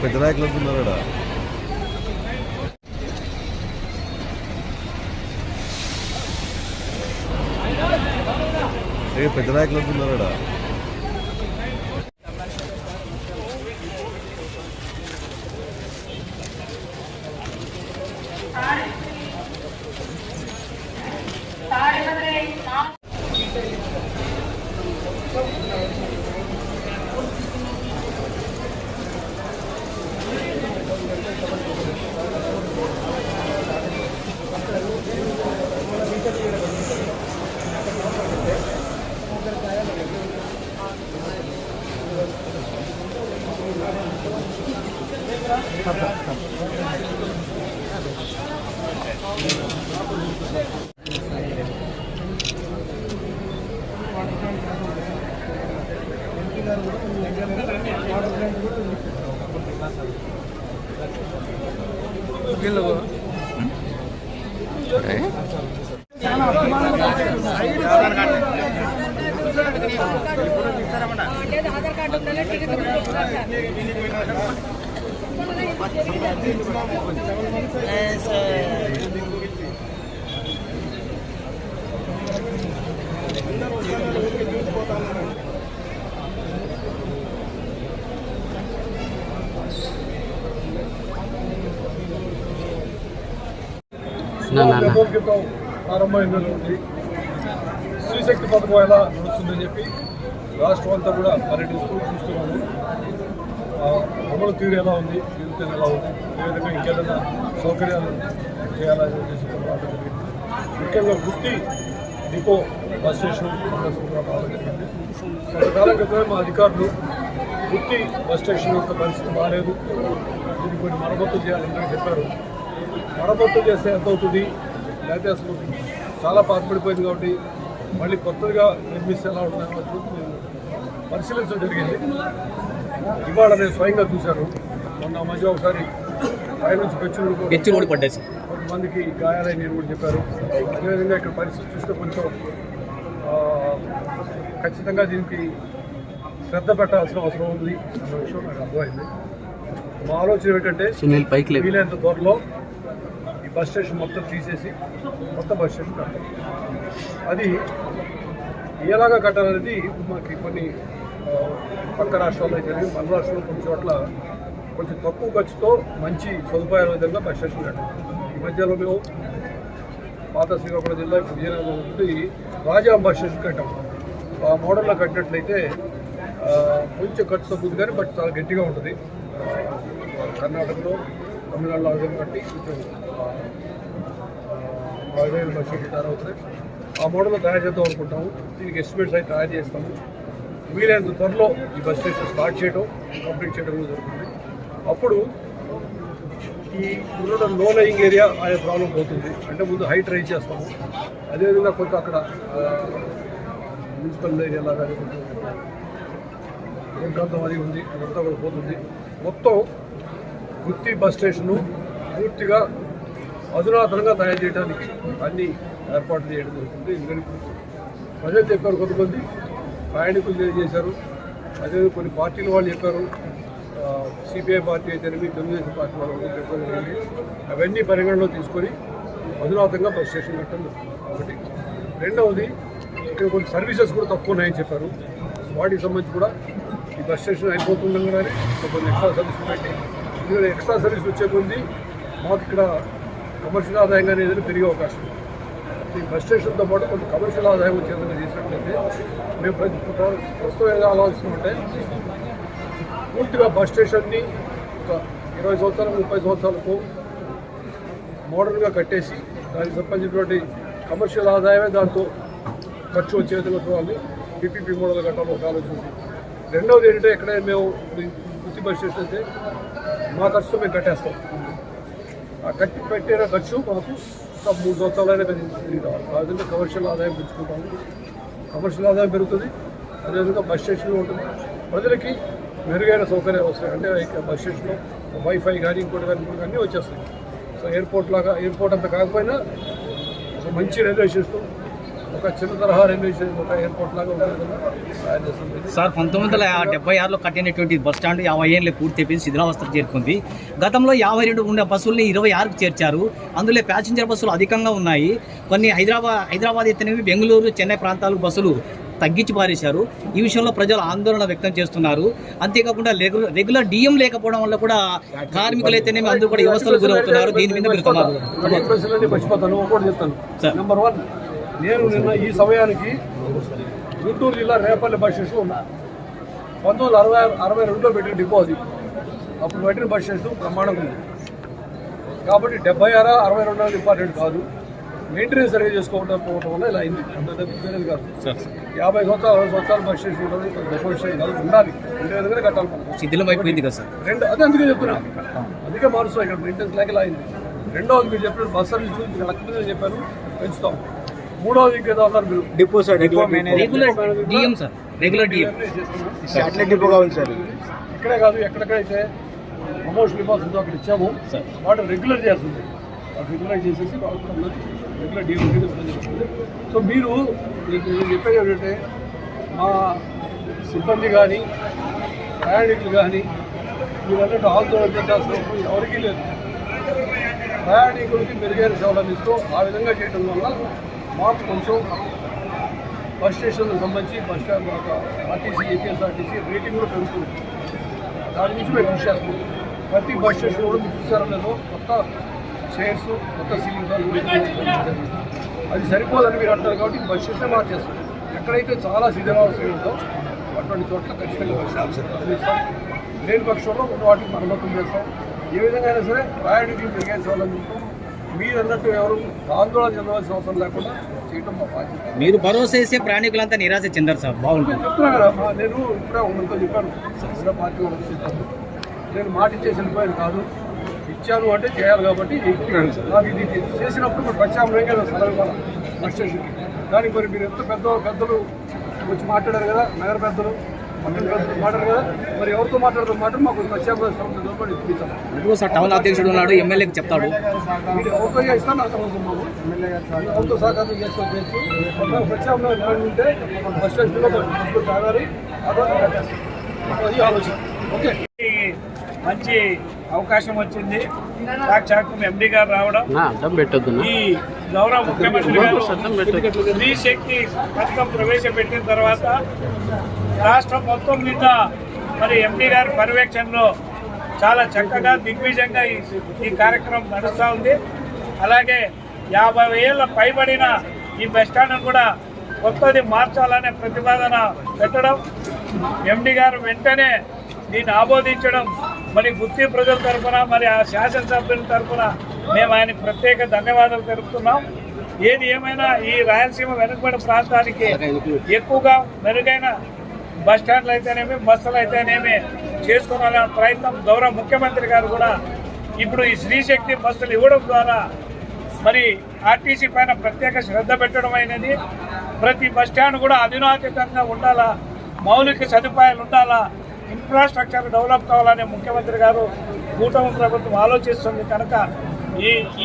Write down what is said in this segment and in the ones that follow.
పెద్ద నాయకులు అంటున్నారా? పెద్ద నాయకులు అంటున్నారా? ఆధార్ కార్డు ప్రారంభమైనటువంటి శ్రీశక్తి పథకం ఎలా నడుస్తుందని చెప్పి రాష్ట్రం అంతా కూడా పర్యటిస్తూ చూస్తున్నాము. అమలు తీరు ఎలా ఉంది, తీరుతేనే ఎలా ఉంది, అదేవిధంగా ఇంకేదైనా సౌకర్యాలు చేయాలని ఉద్దేశంతో రావడం జరిగింది. ముఖ్యంగా గుత్తి డిపో బస్ స్టేషన్ రావడం జరిగింది. కొంతకాలం క్రితమే మా అధికారులు గుత్తి బస్ స్టేషన్ యొక్క పరిస్థితి బాగాలేదు, దీన్ని కొన్ని మరమ్మతులు చేయాలని చెప్పారు. మరమ్మతులు చేస్తే ఎంత అవుతుంది, లేకపోతే అసలు చాలా పాతపడిపోయింది కాబట్టి మళ్ళీ కొత్తగా నిర్మిస్తే ఎలా ఉంటుందని పరిశీలించడం జరిగింది. ఇవాళ నేను స్వయంగా చూశాను. మొన్న మధ్య ఒకసారి పైనుంచి పెచ్చులు పడ్డేసి కొంతమందికి గాయాలని నేను కూడా చెప్పారు. అదేవిధంగా ఇక్కడ పరిస్థితి చూస్తే కొంచెం ఖచ్చితంగా దీనికి శ్రద్ధ పెట్టాల్సిన అవసరం ఉంది అన్న విషయం నాకు అర్థమైంది. మా ఆలోచన ఏంటంటే వీలైనంత త్వరలో ఈ బస్ స్టేషన్ మొత్తం తీసేసి కొత్త బస్ స్టేషన్ కట్టాలి. అది ఎలాగా కట్టాలనేది మాకు కొన్ని పక్క రాష్ట్రాల్లో అయితే మన రాష్ట్రంలో కొన్ని చోట్ల కొంచెం తక్కువ ఖర్చుతో మంచి సదుపాయాల విధంగా బస్ స్టేషన్ కట్టాలి. ఈ మధ్యలో మేము పాత శ్రీకాకుళం జిల్లా విజయనగరం నుండి రాజాం బస్ స్టేషన్ కట్టాము. ఆ మోడల్లో కట్టినట్లయితే కొంచెం ఖర్చు తగ్గుతుంది కానీ బట్ చాలా గట్టిగా ఉంటుంది. కర్ణాటకలో తమిళనాడులో విధంగా కట్టి కొంచెం బస్ స్టేషన్ తయారవుతుంది. ఆ మోడల్లో తయారు చేద్దాం అనుకుంటాము. దీనికి ఎస్టిమేట్స్ అయితే తయారు చేస్తాము. వీలైనంత త్వరలో ఈ బస్ స్టేషన్ స్టార్ట్ చేయడం, కంప్లీట్ చేయడం జరుగుతుంది. అప్పుడు ఈ ఉన్న లో లయింగ్ ఏరియా అనే ప్రాబ్లం పోతుంది. అంటే ముందు హైట్ రైజ్ చేస్తాము. అదేవిధంగా కొంత అక్కడ మున్సిపల్ ఏరియా లాగా కొంచెం ప్రాంతం అది ఉంది, అదంతా కూడా పోతుంది. మొత్తం గుత్తి బస్ స్టేషను పూర్తిగా అధునాతనంగా తయారు చేయడానికి అన్ని ఏర్పాట్లు చేయడం జరుగుతుంది. ఎందుకంటే ప్రజలు చెప్పారు, కొంతమంది ప్రయాణికులు తెలియజేశారు, అదేవిధంగా కొన్ని పార్టీల వాళ్ళు చెప్పారు. సిపిఐ పార్టీ అయితేనేమి, తెలుగుదేశం పార్టీ వాళ్ళు చెప్పడం జరిగింది. అవన్నీ పరిగణలో తీసుకొని అధునాతంగా బస్ స్టేషన్ కట్టడం ఒకటి. రెండవది, ఇక్కడ కొన్ని సర్వీసెస్ కూడా తక్కువ ఉన్నాయని చెప్పారు. వాటికి సంబంధించి కూడా ఈ బస్ స్టేషన్ అయిపోతుండగానే కొన్ని ఎక్స్ట్రా సర్వీసులు పెట్టి, ఎందుకంటే ఎక్స్ట్రా సర్వీస్ వచ్చే కొద్ది మాకు ఇక్కడ కమర్షియల్ ఆదాయంగా ఏదైనా పెరిగే అవకాశం ఉంది. ఈ బస్ స్టేషన్తో పాటు కొంత కమర్షియల్ ఆదాయం వచ్చేందుకు చేసినట్లయితే మేము ప్రస్తుతం ఏదో ఆలోచిస్తుంటే పూర్తిగా బస్ స్టేషన్ని ఒక 20 సంవత్సరాలు 30 సంవత్సరాలకు మోడర్న్గా కట్టేసి దానికి సంబంధించినటువంటి కమర్షియల్ ఆదాయమే దాంతో ఖర్చు వచ్చే విధంగా చూడాలి. పీపీపీ మోడల్ కట్టాలని ఒక ఆలోచన ఉంది. రెండవది ఏంటంటే, ఎక్కడైనా మేము గుత్తి బస్ స్టేషన్ అయితే మా ఖర్చుతో మేము కట్టేస్తాం. ఆ పెట్టిన ఖర్చు మాకు ఒక 3 సంవత్సరాలైనా పెరిగి రావాలి. ఆ విధంగా కమర్షియల్ ఆదాయం పెంచుకుంటాము. కమర్షియల్ ఆదాయం పెరుగుతుంది, అదేవిధంగా బస్ స్టేషన్లో ఉంటుంది. ప్రజలకి మెరుగైన సౌకర్యాలు వస్తాయి. అంటే బస్ స్టేషన్లో వైఫై కానీ ఇంకోటి కానీ అన్నీ వచ్చేస్తాయి. సో ఎయిర్పోర్ట్ లాగా, ఎయిర్పోర్ట్ అంతా కాకపోయినా ఒక మంచి రైల్వే స్టేషన్, ఒక చిన్న తరహా రైల్వే స్టేషన్, ఒక ఎయిర్పోర్ట్ లాగా ఒక విధంగా తయారు చేస్తుంది. సార్ 1976లో కట్టినటువంటి బస్ స్టాండ్ 50 ఏళ్ళు పూర్తి అయిపోయింది, శిథిలావస్థకు చేరుకుంది. గతంలో 52 ఉన్న బస్సుల్ని 26కు చేర్చారు. అందులో ప్యాసింజర్ బస్సులు అధికంగా ఉన్నాయి. కొన్ని హైదరాబాద్ అయితేనేవి బెంగళూరు, చెన్నై ప్రాంతాలు బస్సులు తగ్గించి పారేశారు. ఈ విషయంలో ప్రజలు ఆందోళన వ్యక్తం చేస్తున్నారు. అంతేకాకుండా రెగ్యులర్ డిఎం లేకపోవడం వల్ల కూడా కార్మికులు అయితేనేమి అందరూ కూడా వ్యవస్థలు గురవుతున్నారు. దీని మీద మీరు మర్చిపోతాను, ఒకటి చెప్తాను. నెంబర్ 1, నేను నిన్న ఈ సమయానికి గుంటూరు జిల్లా రేపల్లి బస్ స్టేషన్ ఉన్నా. 1962లో పెట్టిన డిపో అది. అప్పుడు పెట్టిన బస్ స్టేషన్ బ్రహ్మాండంగా ఉంది. కాబట్టి 76, 62 ఇంపార్టెంట్ కాదు, మెయింటెనెన్స్ సరిగ్గా చేసుకోవడం పోవడం వల్ల ఇలా అయింది. అంత తెలియదు కాదు. 50 సంవత్సరాలు 60 సంవత్సరాలు బస్ స్టేషన్ ఉంటుంది, డెపో స్టేషన్ కాదు, ఉండాలి. ఉండే విధంగా కట్టాలి. శిథిలం అయిపోయింది కదా సార్. అదే అందుకే చెప్తున్నా, అందుకే మారుస్తాం. ఇక్కడ మెయింటెనెన్స్ లేక ఇలా అయింది. రెండవది మీరు చెప్పిన బస్ సర్వీస్ లక్ష చెప్పాను, పెంచుతాం. మూడవది ఇంకేదో అన్నారు మీరు, depot sir, regular DM sir, regular DM satellite డిపోగా ఉంది సార్. ఇక్కడే కాదు, ఎక్కడెక్కడైతే ప్రమోషన్ ఇవ్వాల్సిందో అక్కడ ఇచ్చాము. వాటి రెగ్యులర్ చేస్తుంది, వాటి రెగ్యులర్ చేసేసి వాళ్ళు కూడా ఉన్నది రెగ్యులర్ డిఎం జరుగుతుంది. సో మీరు మీకు నేను చెప్పేది ఏంటంటే, మా సిబ్బంది కానీ ప్రయాణికులు కానీ మీరు అన్నట్టు ఆందోళన చెందాల్సిన ఎవరికీ లేదు. ప్రయాణికులకి మెరుగైన సేవలు అందిస్తూ ఆ విధంగా చేయడం వల్ల మాకు కొంచెం బస్ స్టేషన్లకు సంబంధించి bus stand RTC, APSRTC rating కూడా పెరుగుతుంది. దాని నుంచి మేము కృషి చేస్తున్నాం. ప్రతి బస్ స్టేషన్ కూడా మీకు చూసారో లేదో కొత్త చైర్స్, కొత్త సీలింగ్ అది సరిపోదని మీరు అంటారు. కాబట్టి బస్ స్టేషన్ మార్చేస్తాం. ఎక్కడైతే చాలా శిథిలావస్థ ఉందో అటువంటి చోట్ల ఖచ్చితంగా బస్ స్టాండ్ అందిస్తాం. లేని పక్షంలో ఉన్న వాటికి మరమ్మతులు చేస్తాం. ఏ విధంగా అయినా సరే ప్రయాణికులు మెరుగైన సేవలు అందిస్తాం. మీరు అన్నట్టు ఎవరు ఆందోళన చెందవలసిన అవసరం లేకుండా చేయడం మా బాధ్యత. మీరు భరోసా చేసే ప్రయాణికులంతా నిరాశ చెందారు సార్. బాగుంటుంది. చెప్తున్నా కదా, నేను ఇప్పుడే ఉన్నతో చెప్పాను. ఇప్పుడే పార్టీ వాళ్ళకి చెప్పాను. నేను మాట ఇచ్చేసి వెళ్ళిపోయాను కాదు, ఇచ్చాను అంటే చేయాలి. కాబట్టి నాకు ఇది చేసినప్పుడు మరి ప్రత్యామ్నాయంగా స్థలం ఇవ్వాలి బస్ స్టేషన్కి. దానికి మరి మీరు ఎంత పెద్దలు వచ్చి మాట్లాడారు కదా, నగర పెద్దలు, మండలి పెద్దలు మాట్లాడారు కదా, మరి ఎవరితో మాట్లాడుతున్న మాట మాకు ప్రత్యామ్నాయ స్థలం ఇప్పించాలి. సార్ టౌన్ అధ్యక్షుడు ఉన్నాడు, ఎమ్మెల్యేకి చెప్తాడు. మీరు ఎవరితో ఇస్తాను నాకు అనుకున్నాము, ఎవరితో సహకారం చేసుకోవచ్చు. ప్రత్యామ్నాయం ఉంటే బస్ స్టేషన్లో తాగాలి, అది ఆలోచన. ఓకే, మంచి అవకాశం వచ్చింది. సాక్షాత్ ఎండి గారు రావడం, ఈ గౌరవ ముఖ్యమంత్రి గారు స్త్రీ శక్తి పథకం ప్రవేశపెట్టిన తర్వాత రాష్ట్రం మొత్తం మీద మరి ఎండి గారి పర్యవేక్షణలో చాలా చక్కగా దిగ్విజయంగా ఈ కార్యక్రమం నడుస్తూ ఉంది. అలాగే 50 ఏళ్ళ పైబడిన ఈ బస్టాండ్ను కూడా కొత్తది మార్చాలనే ప్రతిపాదన పెట్టడం, ఎండి గారు వెంటనే దీన్ని ఆమోదించడం, మరి గుత్తి ప్రజల తరఫున, మరి ఆ శాసనసభ్యుల తరఫున మేము ఆయనకు ప్రత్యేక ధన్యవాదాలు తెలుపుతున్నాం. ఏది ఏమైనా ఈ రాయలసీమ వెనుకబడిన ప్రాంతానికి ఎక్కువగా మెరుగైన బస్ స్టాండ్లు అయితేనేమి, బస్సులు అయితేనేమి చేసుకోవాలనే ప్రయత్నం గౌరవ ముఖ్యమంత్రి గారు కూడా ఇప్పుడు ఈ స్త్రీశక్తి బస్సులు ఇవ్వడం ద్వారా మరి ఆర్టీసీ పైన ప్రత్యేక శ్రద్ధ పెట్టడం అయినది. ప్రతి బస్ స్టాండ్ కూడా అధునాతనంగా ఉండాలా, మౌలిక సదుపాయాలు ఉండాలా, ఇన్ఫ్రాస్ట్రక్చర్ డెవలప్ కావాలనే ముఖ్యమంత్రి గారు కూటమి ప్రభుత్వం ఆలోచిస్తుంది. కనుక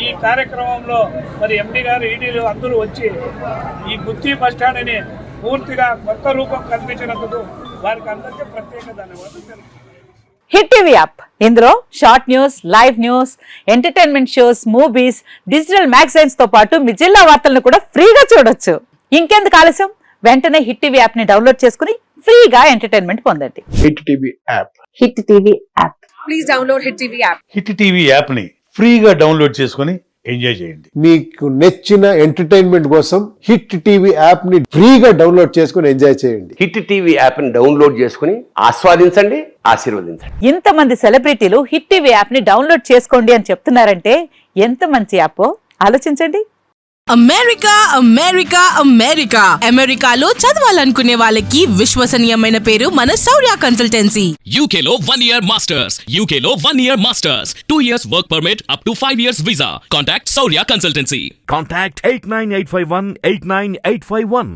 ఈ కార్యక్రమంలో మరి ఎండి గారు, ఈడీలు అందరూ వచ్చి ఈ గుత్తి బస్ స్టాండ్ని పూర్తిగా కొత్త రూపం కల్పించినందుకు వారికి అందరికీ ప్రత్యేక ధన్యవాదాలు తెలుపుతున్నాను. హిట్ టీవీ యాప్, ఇందులో short news, live news, entertainment shows, movies, digital magazines తో పాటు మీ జిల్లా వార్తలను కూడా ఫ్రీగా చూడొచ్చు. ఇంకెందుకు ఆలస్యం, వెంటనే హిట్ టీవీ యాప్ ని డౌన్లోడ్ చేసుకుని ఫ్రీగా ఎంటర్టైన్మెంట్ పొందండి. Hit TV app, hit TV app, please download hit TV app. Hit TV app ని ఫ్రీగా డౌన్లోడ్ చేసుకుని ఎంజాయ్ చేయండి. మీకు నచ్చిన ఎంటర్టైన్మెంట్ కోసం హిట్ టీవీ యాప్ ని ఫ్రీగా డౌన్లోడ్ చేసుకుని ఎంజాయ్ చేయండి. హిట్ టీవీ యాప్ ని డౌన్లోడ్ చేసుకుని ఆస్వాదించండి, ఆశీర్వదించండి. ఇంతమంది సెలబ్రిటీలు హిట్ టీవీ యాప్ ని డౌన్లోడ్ చేసుకోండి అని చెప్తున్నారంటే ఎంత మంచి యాప్ ఆలోచించండి. అమెరికా అమెరికా అమెరికా అమెరికాలో చదవాలనుకునే వాళ్ళకి విశ్వసనీయమైన పేరు మన శౌర్య కన్సల్టెన్సీ. UK లో 1 year masters, UK లో 1 year masters, 2 years work permit up to 5 years visa. Contact Saurya Consultancy. Contact 89851 89851.